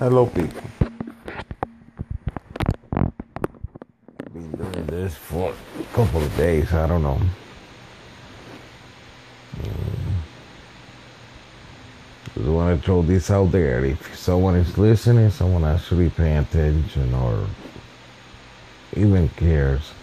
Hello, people. Been doing this for a couple of days. I don't know. Just want to throw this out there. If someone is listening, someone actually paying attention or even cares.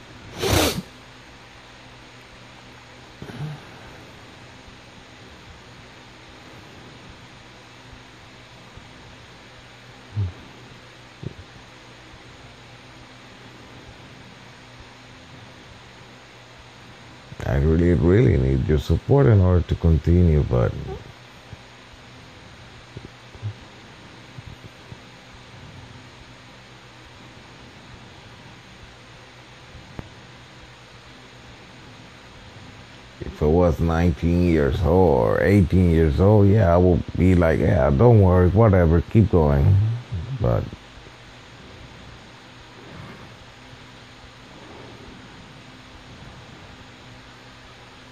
I really need your support in order to continue, but if I was 19 years old or 18 years old, yeah, I would be like, yeah, don't worry, whatever, keep going. But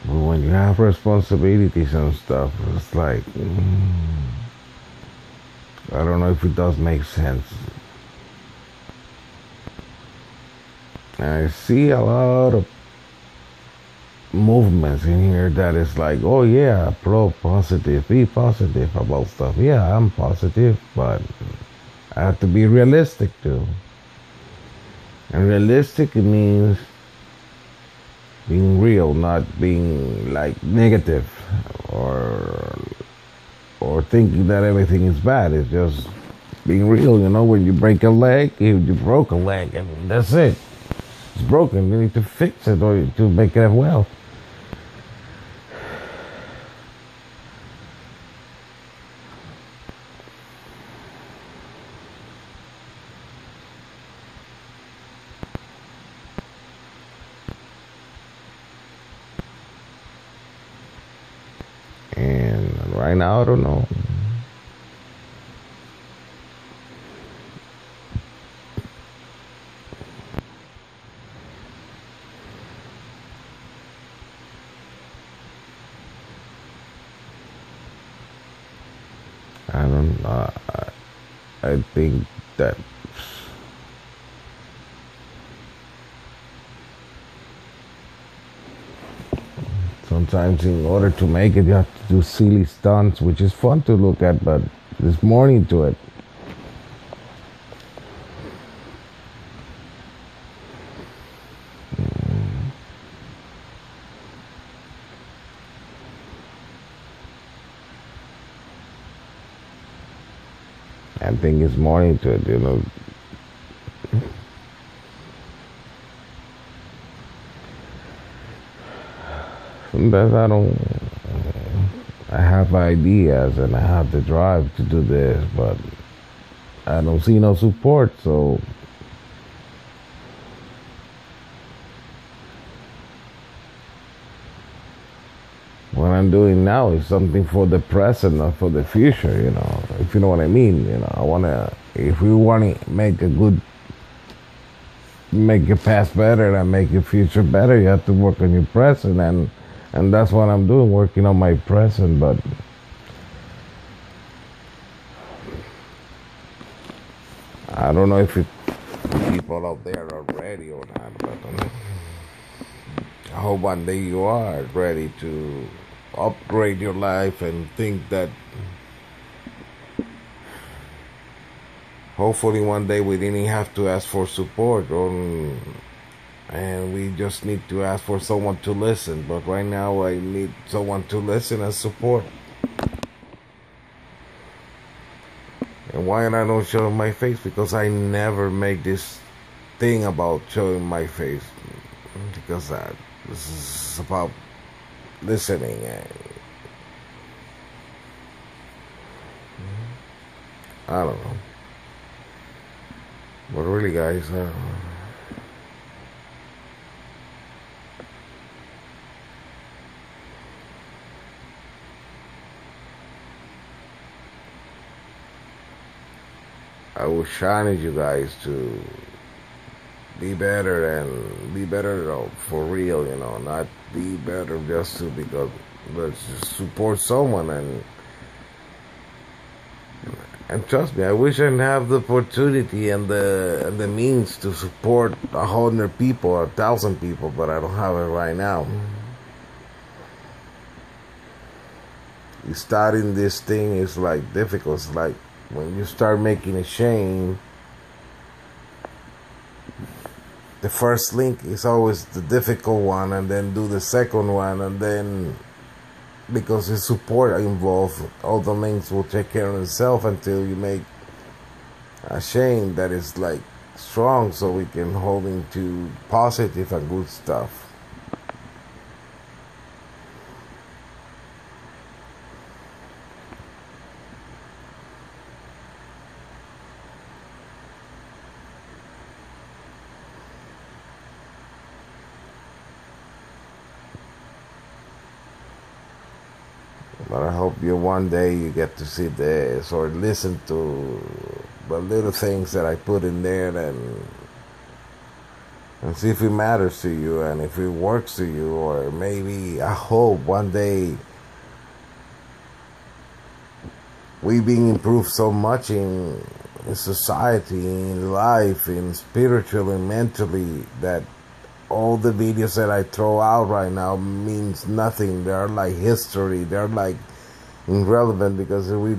when you have responsibilities and stuff, it's like, I don't know if it does make sense. I see a lot of movements in here that is like, oh yeah, positive, be positive about stuff. Yeah, I'm positive, but I have to be realistic too. And realistic means being real, not being like negative or thinking that everything is bad. It's just being real. You know, when you break a leg, you broke a leg, and that's it. It's broken. You need to fix it or to make it well. And right now, I don't know. I don't know. I think that sometimes in order to make it, you have to do silly stunts, which is fun to look at, but there's more into it. I think it's more into it, you know. Sometimes I have ideas and I have the drive to do this, but I don't see no support, so what I'm doing now is something for the present, not for the future, you know, if you know what I mean. You know, if we want to make your past better and make your future better, you have to work on your present, and that's what I'm doing, working on my present. But I don't know if people out there are ready or not, but I hope one day you are ready to upgrade your life and think that hopefully one day we didn't have to ask for support and we just need to ask for someone to listen. But right now I need someone to listen and support. And why I don't show my face? Because I never make this thing about showing my face, because this is about listening. I don't know. But really, guys, I was challenge you guys to be better and be better, you know, for real, you know, not be better just to because let's just support someone. And And trust me, I wish I have the opportunity and the means to support 100 people or 1,000 people, but I don't have it right now. Starting this thing is like difficult. It's like when you start making a chain, the first link is always the difficult one, and then do the second one, and then because the support involved, all the links will take care of itself until you make a chain that is like strong, so we can hold into positive and good stuff. But I hope you one day you get to see this or listen to the little things that I put in there, and see if it matters to you and if it works to you, or maybe I hope one day we being improved so much in society, in life, in spiritually, mentally, that all the videos that I throw out right now means nothing. They're like history. They're like irrelevant because we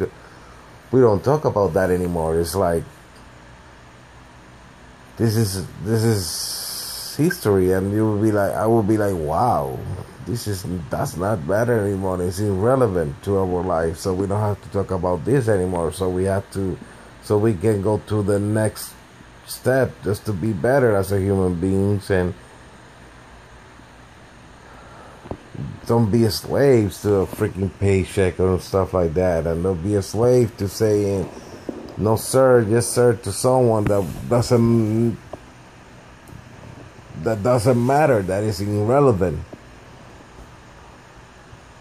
don't talk about that anymore. It's like this is history, and you will be like, I will be like, wow, that's not better anymore. It's irrelevant to our life, so we don't have to talk about this anymore. So we can go to the next step just to be better as a human beings, and don't be a slave to a freaking paycheck or stuff like that, and don't be a slave to saying no sir, yes sir to someone that doesn't matter, that is irrelevant.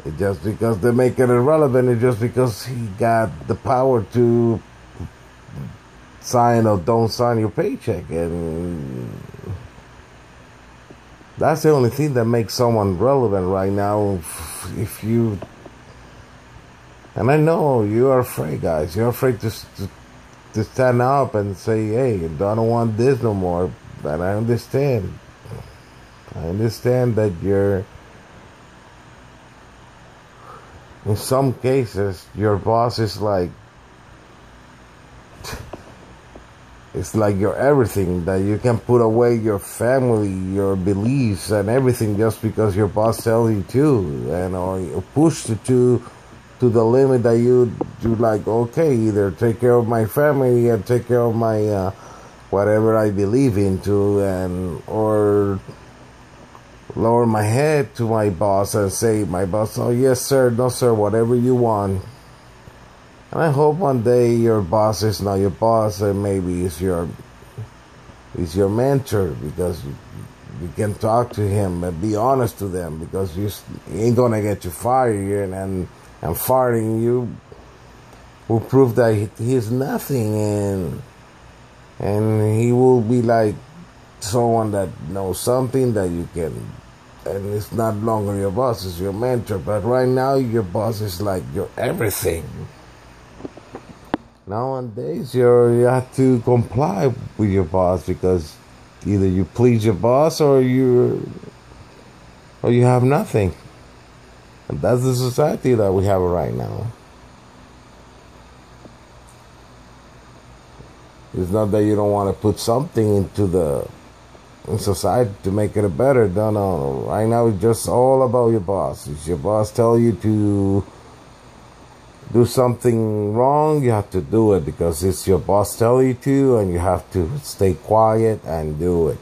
It just because they make it irrelevant, it's just because he got the power to sign or don't sign your paycheck, and that's the only thing that makes someone relevant right now. If you, and I know you are afraid, guys. You're afraid to stand up and say, "Hey, I don't want this no more." But I understand. I understand that you're. In some cases, your boss is like. It's like your everything, that you can put away your family, your beliefs, and everything just because your boss tells you to, and or push you to the limit that you like. Okay, either take care of my family and take care of my whatever I believe into, and or lower my head to my boss and say, my boss, oh yes sir, no sir, whatever you want. And I hope one day your boss is not your boss, and maybe it's your mentor, because you can talk to him and be honest to them, because you ain't gonna get you fired, and firing you will prove that he's nothing, and he will be like someone that knows something that you can, and it's not longer your boss, it's your mentor. But right now your boss is like your everything. Nowadays, you have to comply with your boss, because either you please your boss or you have nothing. And that's the society that we have right now. It's not that you don't want to put something in society to make it better. No. Right now, it's just all about your boss. If your boss tell you to do something wrong, you have to do it because it's your boss telling you to, and you have to stay quiet and do it.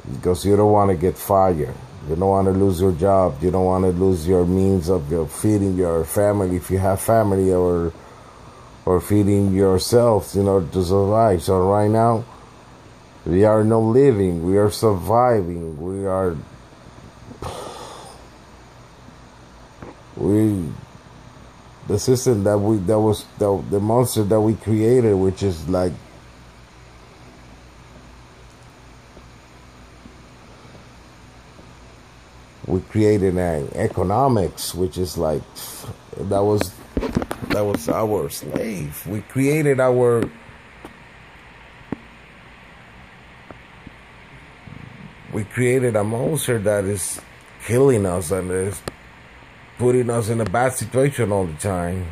Because you don't want to get fired. You don't want to lose your job. You don't want to lose your means of your feeding your family, if you have family, or feeding yourself in order to survive. So right now, we are not living. We are surviving. The system the monster that we created, which is like we created an economics, which is like That was our slave. We created a monster that is killing us and is putting us in a bad situation all the time.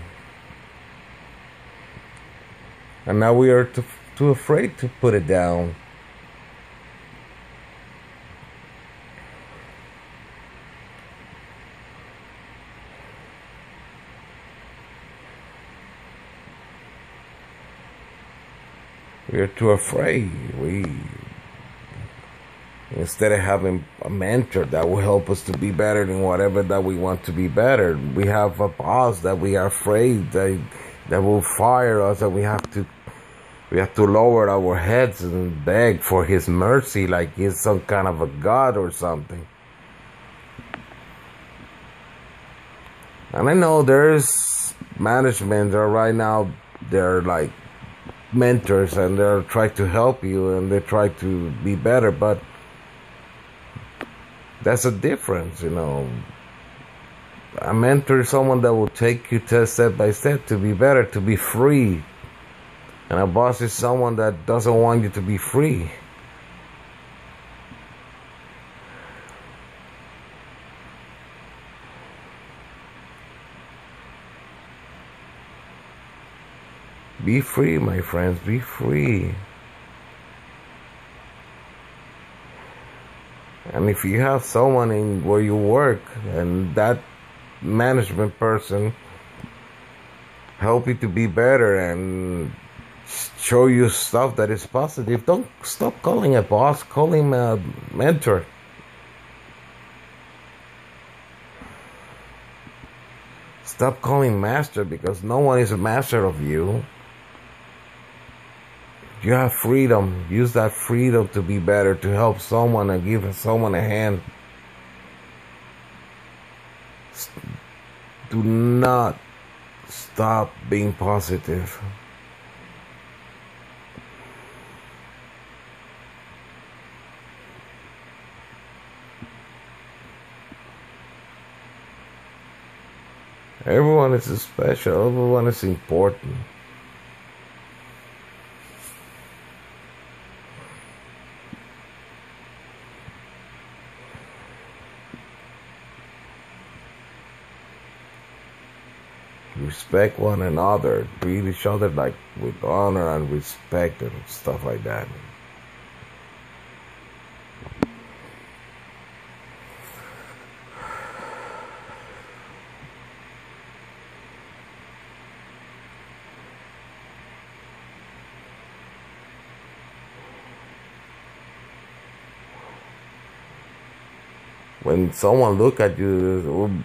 And now we are too afraid to put it down. We are too afraid. Instead of having a mentor that will help us to be better in whatever that we want to be better, we have a boss that we are afraid that will fire us, and we have to lower our heads and beg for his mercy like he's some kind of a god or something. And I know there's management that right now, they're like mentors and they're trying to help you and they try to be better, but that's a difference, you know. A mentor is someone that will take you step by step to be better, to be free. And a boss is someone that doesn't want you to be free. Be free, my friends, be free. And if you have someone in where you work and that management person help you to be better and show you stuff that is positive, don't stop calling a boss, call him a mentor. Stop calling master, because no one is a master of you. You have freedom. Use that freedom to be better, to help someone and give someone a hand. Do not stop being positive. Everyone is special. Everyone is important. Respect one another. Treat each other like with honor and respect and stuff like that. When someone look at you,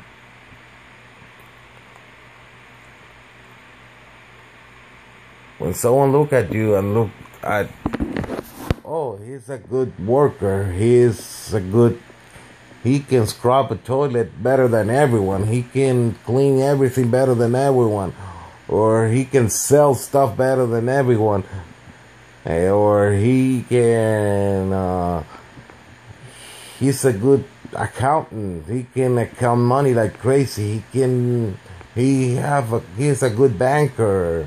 when someone look at you and look at, oh, he's a good worker, he can scrub a toilet better than everyone, he can clean everything better than everyone, or he can sell stuff better than everyone, or he can, he's a good accountant, he can account money like crazy, he's a good banker.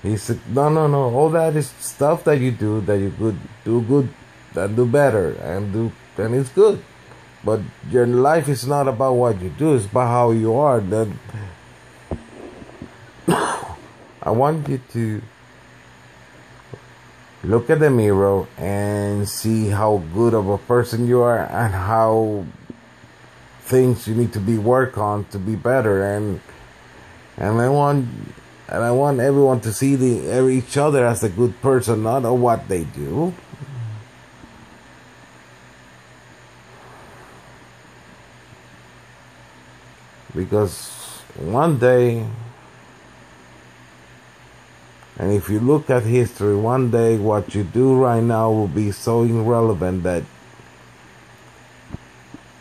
He said, no. All that is stuff that you do, that you could do good, and do better, and it's good. But your life is not about what you do; it's about how you are. That I want you to look at the mirror and see how good of a person you are, and how things you need to be work on to be better. And I want everyone to see each other as a good person, not what they do. Because one day, and if you look at history, one day what you do right now will be so irrelevant that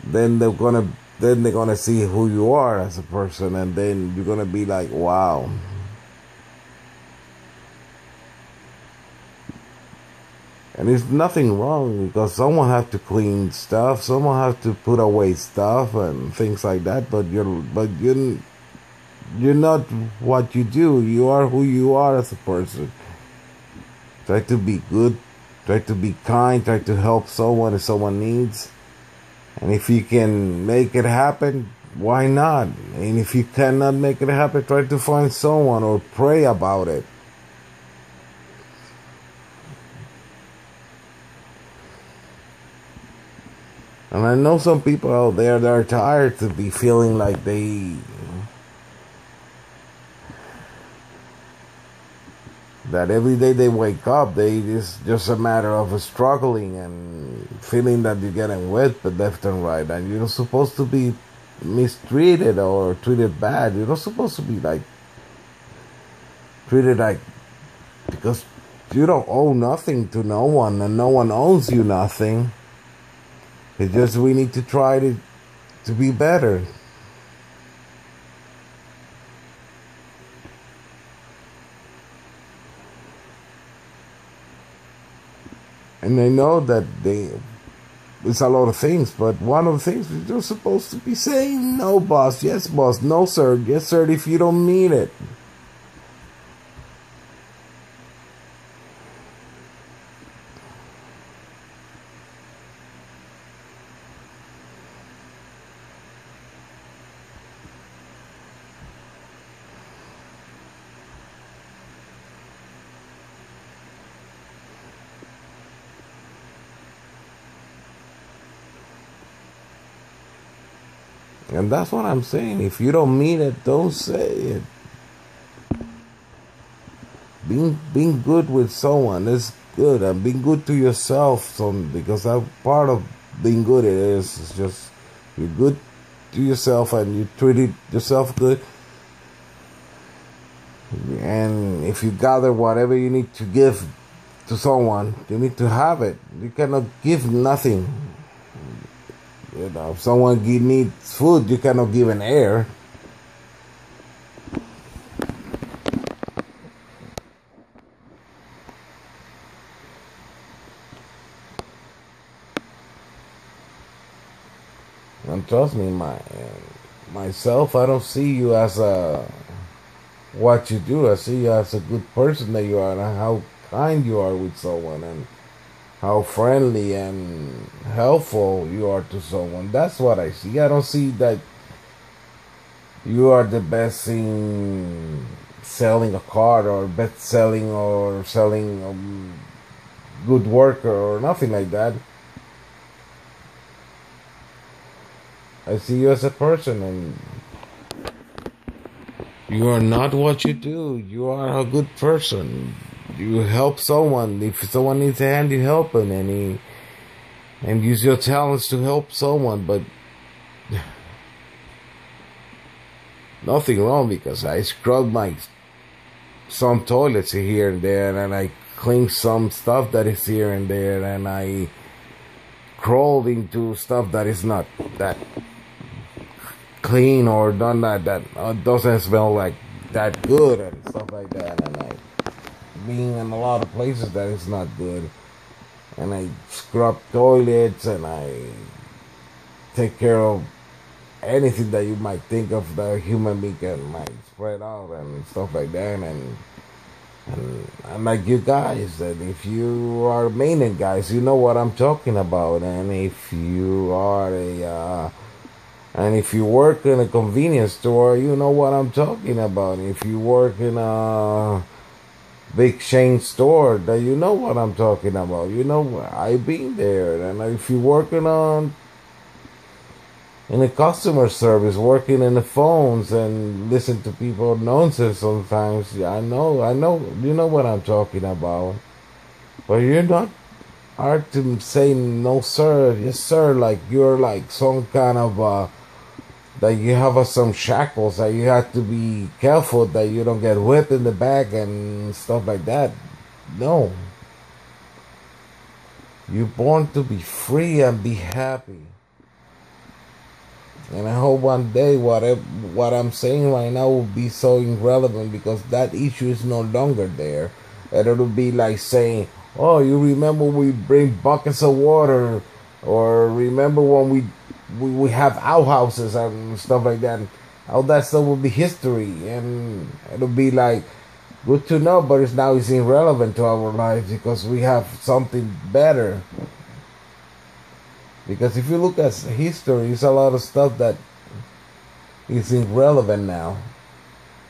then they're gonna see who you are as a person, and then you're gonna be like, wow. And there's nothing wrong, because someone have to clean stuff, someone have to put away stuff and things like that. But You're not what you do. You are who you are as a person. Try to be good. Try to be kind. Try to help someone if someone needs. And if you can make it happen, why not? And if you cannot make it happen, try to find someone or pray about it. And I know some people out there that are tired to be feeling like that every day they wake up, it's just a matter of struggling and feeling that you're getting wet but left and right, and you're not supposed to be mistreated or treated bad. You're not supposed to be like treated like, because you don't owe nothing to no one and no one owes you nothing. It's just we need to try to be better. And I know that it's a lot of things, but one of the things is you're supposed to be saying no, boss, yes, boss, no, sir, yes, sir, if you don't mean it. And that's what I'm saying. If you don't mean it, don't say it. Being good with someone is good, and being good to yourself. Because that part of being good is just you're good to yourself and you treat yourself good. And if you gather whatever you need to give to someone, you need to have it. You cannot give nothing. You know, if someone needs food, you cannot give an air. And trust me, myself, I don't see you as what you do. I see you as a good person that you are, and how kind you are with someone, and how friendly and helpful you are to someone. That's what I see. I don't see that you are the best in selling a car, or best selling, or selling a good worker, or nothing like that. I see you as a person, and you are not what you do. You are a good person. You help someone. If someone needs a hand, you help them, and use your talents to help someone. But nothing wrong, because I scrub some toilets here and there, and I clean some stuff that is here and there, and I crawl into stuff that is not that clean, or done that doesn't smell like that good, and stuff like that. And I being in a lot of places that is not good, and I scrub toilets, and I take care of anything that you might think of that a human being might spread out and stuff like that. And like you guys, that if you are maintenance guys, you know what I'm talking about. And if you are and if you work in a convenience store, you know what I'm talking about. If you work in a big chain store, that you know what I'm talking about. You know, I've been there. And if you're working in a customer service, working in the phones and listen to people nonsense sometimes, I know, you know what I'm talking about. But you're not hard to say no, sir, yes, sir, like you're like some kind of that you have some shackles that you have to be careful that you don't get whipped in the back and stuff like that. No. You're born to be free and be happy. And I hope one day what I'm saying right now will be so irrelevant, because that issue is no longer there. And it'll be like saying, oh, you remember we bring buckets of water, or remember when we have outhouses and stuff like that. all that stuff will be history, and it'll be like good to know, but it's irrelevant to our lives because we have something better. Because if you look at history, it's a lot of stuff that is irrelevant now.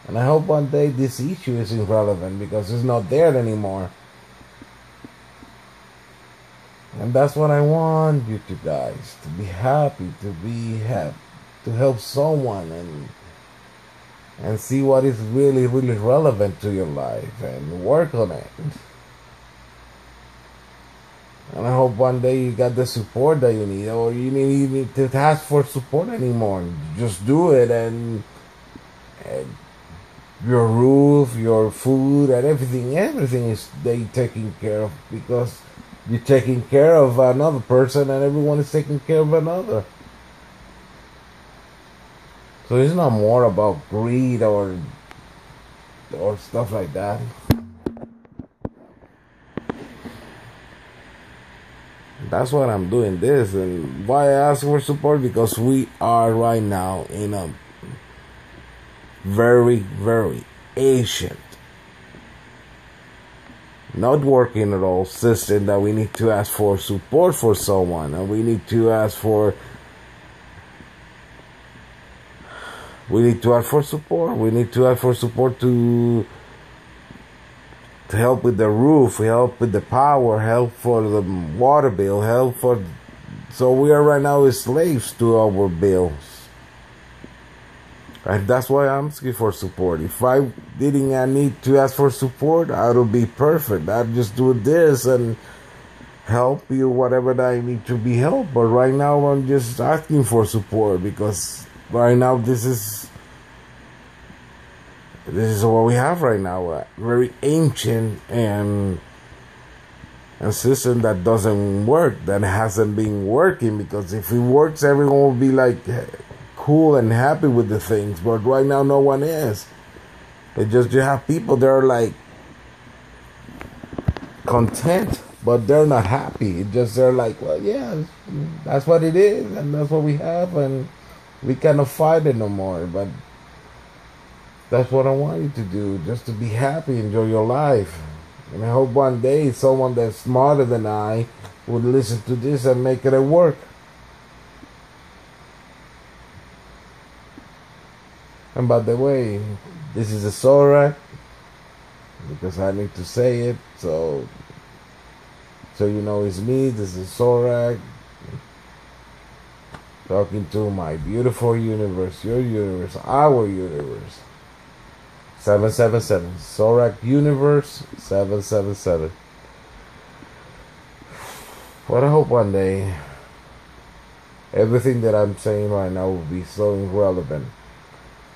And I hope one day this issue is irrelevant because it's not there anymore. And that's what I want you to guys, to be happy, to help someone and see what is really, really relevant to your life and work on it. And I hope one day you got the support that you need, or you need to ask for support anymore. Just do it, and your roof, your food, and everything is they taken care of because you're taking care of another person, and everyone is taking care of another. So it's not more about greed or stuff like that. That's why I'm doing this, and why I ask for support, because we are right now in a very, very ancient, not working at all system that we need to ask for support for someone, and we need to ask for support. We need to ask for support to help with the roof, help with the power, help for the water bill, so we are right now slaves to our bills. And that's why I'm asking for support. If I didn't need to ask for support, I would be perfect. I'd just do this and help you whatever that I need to be helped. But right now I'm just asking for support because right now this is what we have right now, a very ancient and a system that doesn't work, that hasn't been working, because if it works, everyone will be like cool and happy with the things, but right now no one is. It just, you have people that are like content, but they're not happy. It just, they're like, well, yeah, that's what it is, and that's what we have, and we cannot fight it no more. But that's what I want you to do, just to be happy, enjoy your life. And I hope one day someone that's smarter than I would listen to this and make it work. And by the way, this is a Sorak, because I need to say it, so you know it's me. This is Sorak, talking to my beautiful universe, your universe, our universe. 777. Sorak Universe 777. But I hope one day everything that I'm saying right now will be so irrelevant.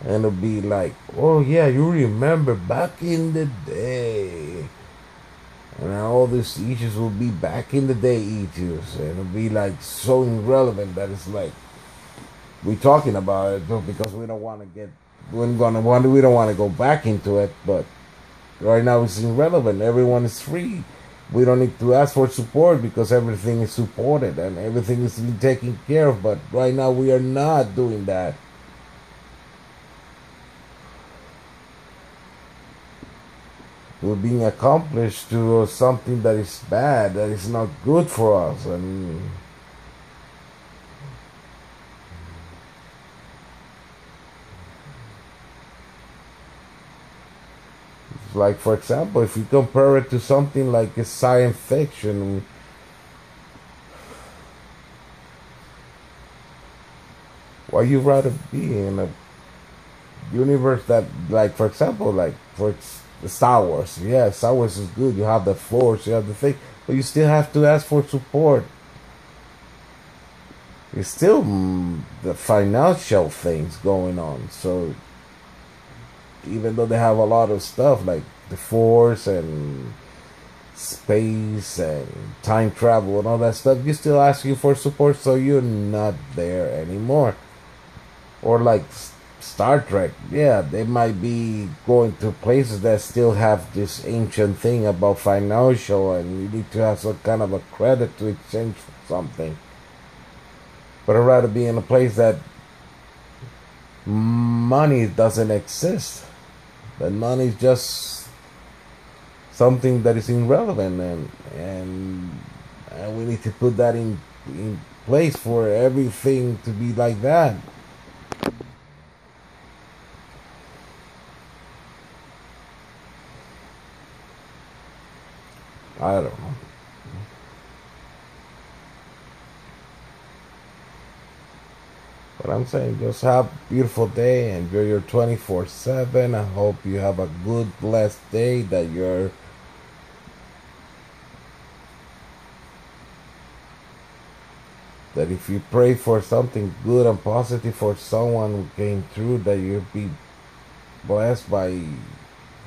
And it'll be like, oh yeah, you remember back in the day. And all these issues will be back in the day issues. And it'll be like so irrelevant that it's like, we're talking about it because we don't want to get, we don't want to go back into it, but right now it's irrelevant. Everyone is free. We don't need to ask for support because everything is supported and everything is being taken care of. But right now we are not doing that. We're being accomplished to something that is bad, that is not good for us, and like, for example, if you compare it to something like a science fiction, why you rather be in a universe that, like, for example, like for Star Wars. Yeah, Star Wars is good. You have the Force, you have the thing, but you still have to ask for support. It's still the financial things going on. So even though they have a lot of stuff like the Force and space and time travel and all that stuff, you still asking for support, so you're not there anymore. Or like Star Trek, yeah, they might be going to places that still have this ancient thing about financial, and you need to have some kind of a credit to exchange for something. But I'd rather be in a place that money doesn't exist. That money is just something that is irrelevant, and we need to put that in place for everything to be like that. I don't know. But I'm saying just have a beautiful day. Enjoy your 24/7. I hope you have a good, blessed day. That if you pray for something good and positive for someone who came through, that you'll be blessed by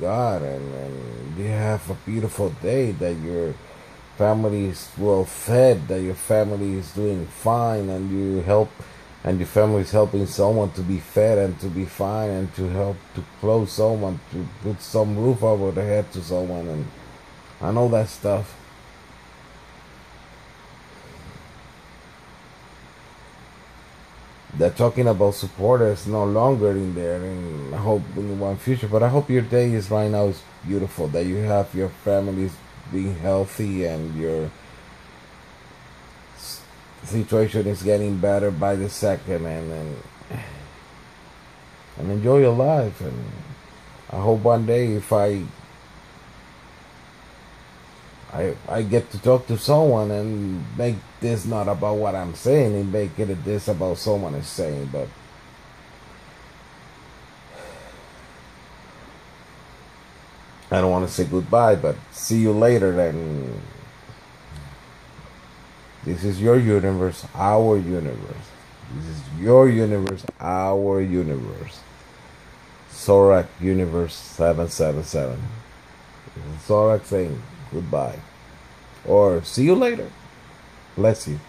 God, and you have a beautiful day. That your family is well fed. That your family is doing fine, and your family is helping someone to be fed and to be fine, and to help to clothe someone, to put some roof over their head to someone, and I know that stuff. They're talking about supporters no longer in there, and I hope in one future. But I hope your day is right now is beautiful. That you have your families being healthy, and your situation is getting better by the second, and enjoy your life. And I hope one day if I get to talk to someone and make this not about what I'm saying and make it this about someone is saying. But I don't want to say goodbye, but see you later. Then this is your universe, our universe. This is your universe, our universe. Sorak Universe 777. This is Sorak saying goodbye. Or see you later. Bless you.